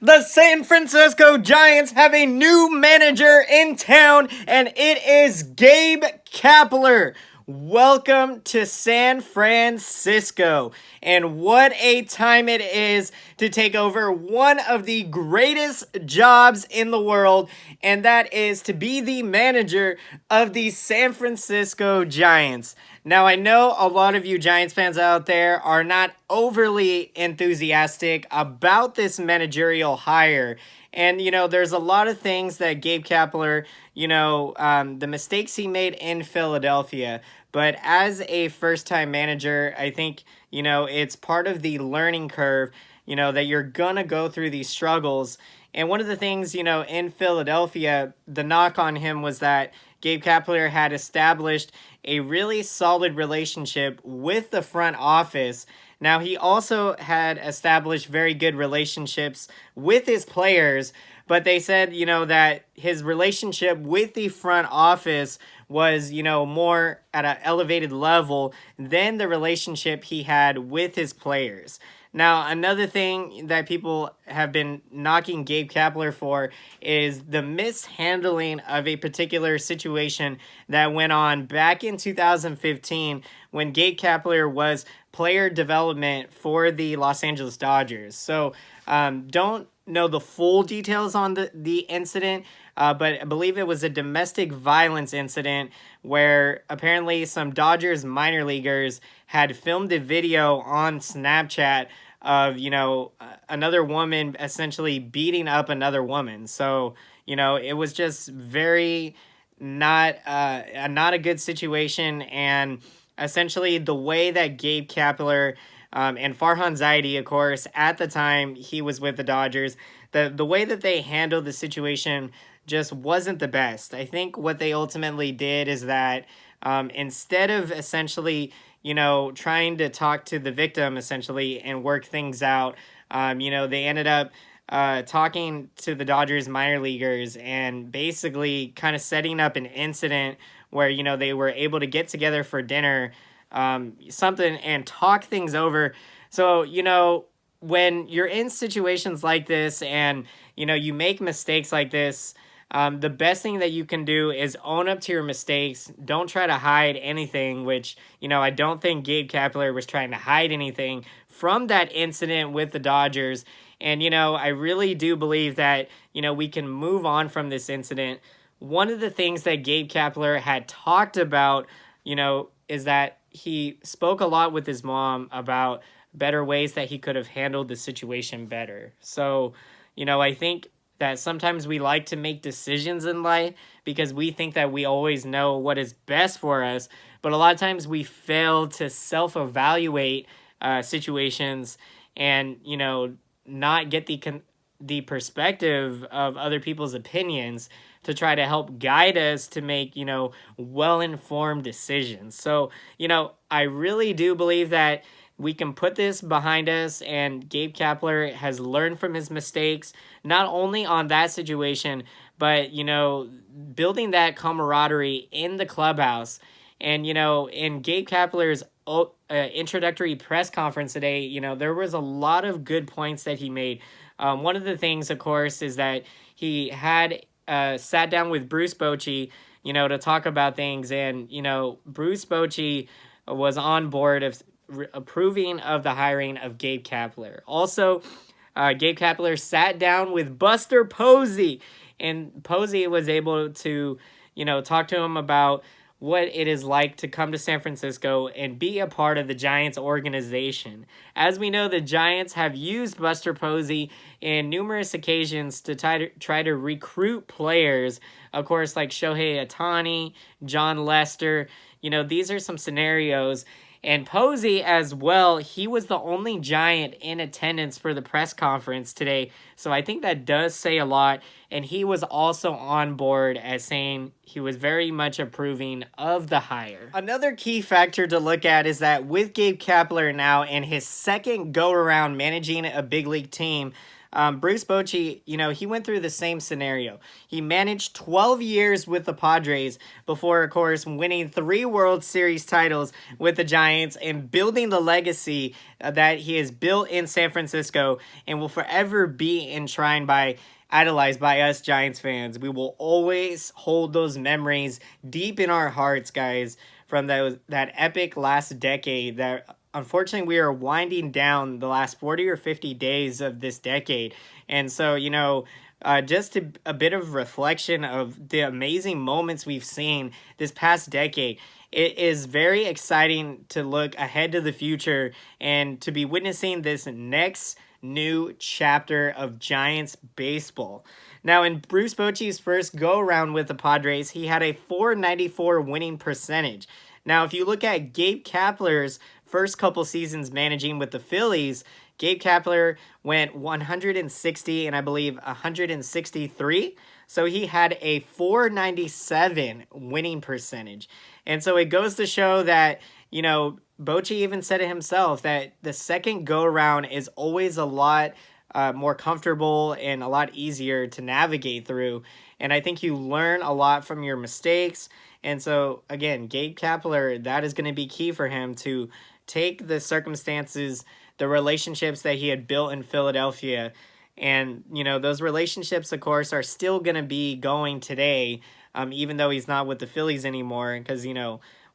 The San Francisco Giants have a new manager in town, and it is Gabe Kapler. Welcome to San Francisco. And what a time it is to take over one of the greatest jobs in the world, and that is to be the manager of the San Francisco Giants. Now, I know a lot of you Giants fans out there are not overly enthusiastic about this managerial hire. And, there's a lot of things that Gabe Kapler, the mistakes he made in Philadelphia. But as a first-time manager, I think, it's part of the learning curve, that you're going to go through these struggles. And one of the things, in Philadelphia, the knock on him was that Gabe Kapler had established a really solid relationship with the front office. Now, he also had established very good relationships with his players, but they said, that his relationship with the front office was, more at an elevated level than the relationship he had with his players. Now, another thing that people have been knocking Gabe Kapler for is the mishandling of a particular situation that went on back in 2015 when Gabe Kapler was player development for the Los Angeles Dodgers. So, don't know the full details on the incident, but I believe it was a domestic violence incident where apparently some Dodgers minor leaguers had filmed a video on Snapchat of, another woman essentially beating up another woman. So, it was just very not a good situation. And essentially the way that Gabe Kapler and Farhan Zaidi, of course, at the time he was with the Dodgers, the way that they handled the situation just wasn't the best. I think what they ultimately did is that instead of essentially, trying to talk to the victim essentially and work things out, they ended up talking to the Dodgers minor leaguers and basically kind of setting up an incident where, they were able to get together for dinner, something, and talk things over. So, when you're in situations like this and, you make mistakes like this, the best thing that you can do is own up to your mistakes. Don't try to hide anything, which, I don't think Gabe Kapler was trying to hide anything from that incident with the Dodgers. And, I really do believe that, we can move on from this incident. One of the things that Gabe Kapler had talked about, is that he spoke a lot with his mom about better ways that he could have handled the situation better. So, I think that sometimes we like to make decisions in life because we think that we always know what is best for us. But a lot of times we fail to self-evaluate situations and, not get the perspective of other people's opinions to try to help guide us to make, well-informed decisions. So, I really do believe that we can put this behind us, and Gabe Kapler has learned from his mistakes, not only on that situation, but, building that camaraderie in the clubhouse. And, in Gabe Kapler's introductory press conference today, there was a lot of good points that he made. One of the things, of course, is that he had sat down with Bruce Bochy, to talk about things. And, Bruce Bochy was on board of approving of the hiring of Gabe Kapler. Also, Gabe Kapler sat down with Buster Posey, and Posey was able to, talk to him about what it is like to come to San Francisco and be a part of the Giants organization. As we know, the Giants have used Buster Posey in numerous occasions to try to recruit players, of course, like Shohei Ohtani, John Lester. These are some scenarios. And Posey as well, he was the only Giant in attendance for the press conference today. So I think that does say a lot. And he was also on board as saying he was very much approving of the hire. Another key factor to look at is that with Gabe Kapler now in his second go-around managing a big league team, Bruce Bochy, he went through the same scenario. He managed 12 years with the Padres before, of course, winning 3 World Series titles with the Giants and building the legacy that he has built in San Francisco and will forever be enshrined idolized by us Giants fans. We will always hold those memories deep in our hearts, guys, from that epic last decade that unfortunately we are winding down the last 40 or 50 days of this decade. And so, just a bit of reflection of the amazing moments we've seen this past decade. It is very exciting to look ahead to the future and to be witnessing this next new chapter of Giants baseball. Now, in Bruce Bochy's first go-around with the Padres, he had a .494 winning percentage. Now, if you look at Gabe Kapler's first couple seasons managing with the Phillies, Gabe Kapler went 160 and I believe 163. So he had a .497 winning percentage. And so it goes to show that, Bochy even said it himself that the second go-around is always a lot more comfortable and a lot easier to navigate through. And I think you learn a lot from your mistakes. And so, again, Gabe Kapler, that is going to be key for him to take the circumstances, the relationships that he had built in Philadelphia. And, those relationships, of course, are still going to be going today, even though he's not with the Phillies anymore. Because,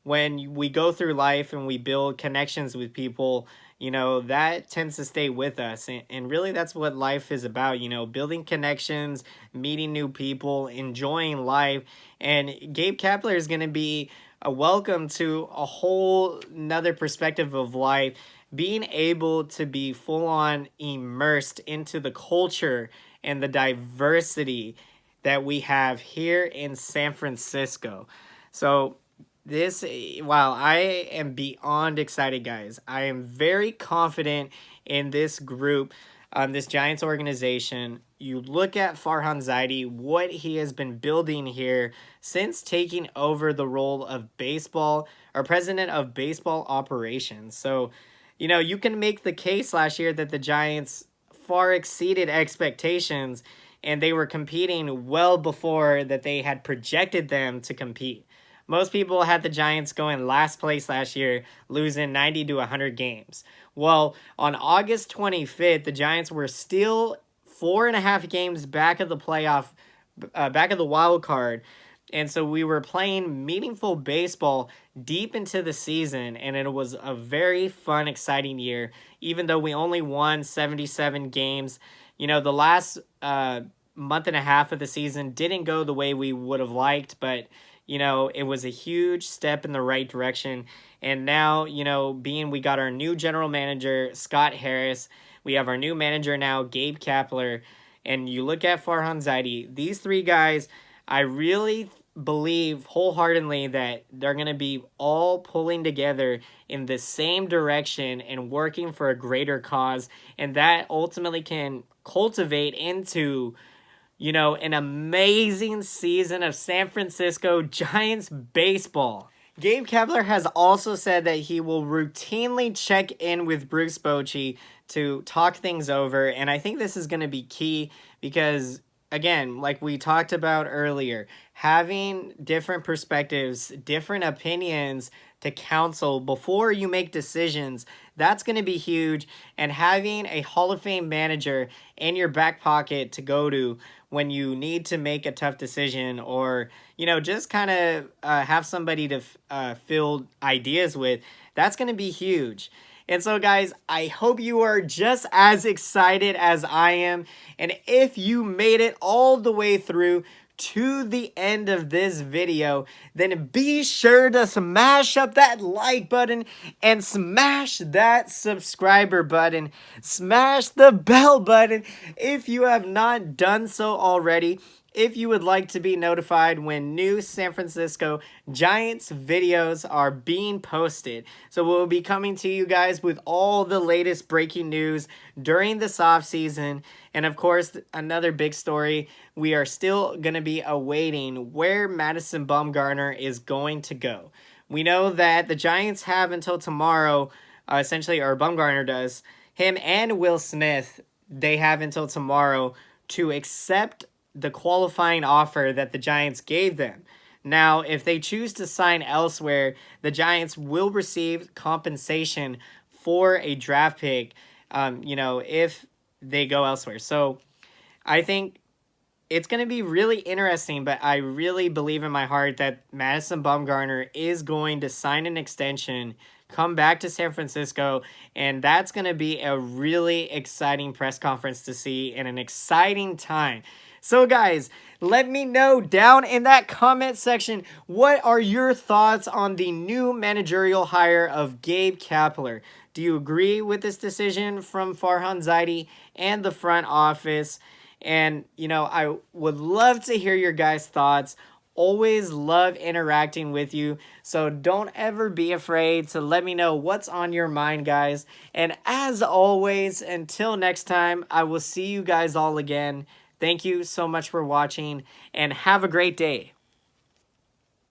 when we go through life and we build connections with people, that tends to stay with us. And really that's what life is about, building connections, meeting new people, enjoying life. And Gabe Kapler is going to be a welcome to a whole nother perspective of life, being able to be full on immersed into the culture and the diversity that we have here in San Francisco. So wow, I am beyond excited, guys. I am very confident in this group, this Giants organization. You look at Farhan Zaidi, what he has been building here since taking over the role of president of baseball operations. So, you can make the case last year that the Giants far exceeded expectations and they were competing well before that they had projected them to compete. Most people had the Giants going last place last year, losing 90 to 100 games. Well, on August 25th, the Giants were still 4.5 games back of the back of the wild card. And so we were playing meaningful baseball deep into the season, and it was a very fun, exciting year, even though we only won 77 games. The last month and a half of the season didn't go the way we would have liked, but it was a huge step in the right direction. And now, we got our new general manager, Scott Harris. We have our new manager now, Gabe Kapler. And you look at Farhan Zaidi, these three guys, I really believe wholeheartedly that they're going to be all pulling together in the same direction and working for a greater cause. And that ultimately can cultivate into an amazing season of San Francisco Giants baseball. Gabe Kapler has also said that he will routinely check in with Bruce Bochy to talk things over, and I think this is going to be key because, again, like we talked about earlier, having different perspectives, different opinions to counsel before you make decisions, that's going to be huge. And having a Hall of Fame manager in your back pocket to go to when you need to make a tough decision or, just kind of have somebody to fill ideas with, that's going to be huge. And so, guys, I hope you are just as excited as I am. And if you made it all the way through to the end of this video, then be sure to smash up that like button and smash that subscriber button. Smash the bell button if you have not done so already. If you would like to be notified when new San Francisco Giants videos are being posted. So we'll be coming to you guys with all the latest breaking news during this offseason. And of course, another big story, we are still going to be awaiting where Madison Bumgarner is going to go. We know that the Giants have until tomorrow, essentially, or Bumgarner does, him and Will Smith, they have until tomorrow to accept the qualifying offer that the Giants gave them. Now, if they choose to sign elsewhere, the Giants will receive compensation for a draft pick, if they go elsewhere. So I think it's going to be really interesting, but I really believe in my heart that Madison Bumgarner is going to sign an extension, come back to San Francisco, and that's going to be a really exciting press conference to see and an exciting time. So guys, let me know down in that comment section, what are your thoughts on the new managerial hire of Gabe Kapler? Do you agree with this decision from Farhan Zaidi and the front office? And, I would love to hear your guys' thoughts. Always love interacting with you. So don't ever be afraid to let me know what's on your mind, guys. And as always, until next time, I will see you guys all again. Thank you so much for watching and have a great day.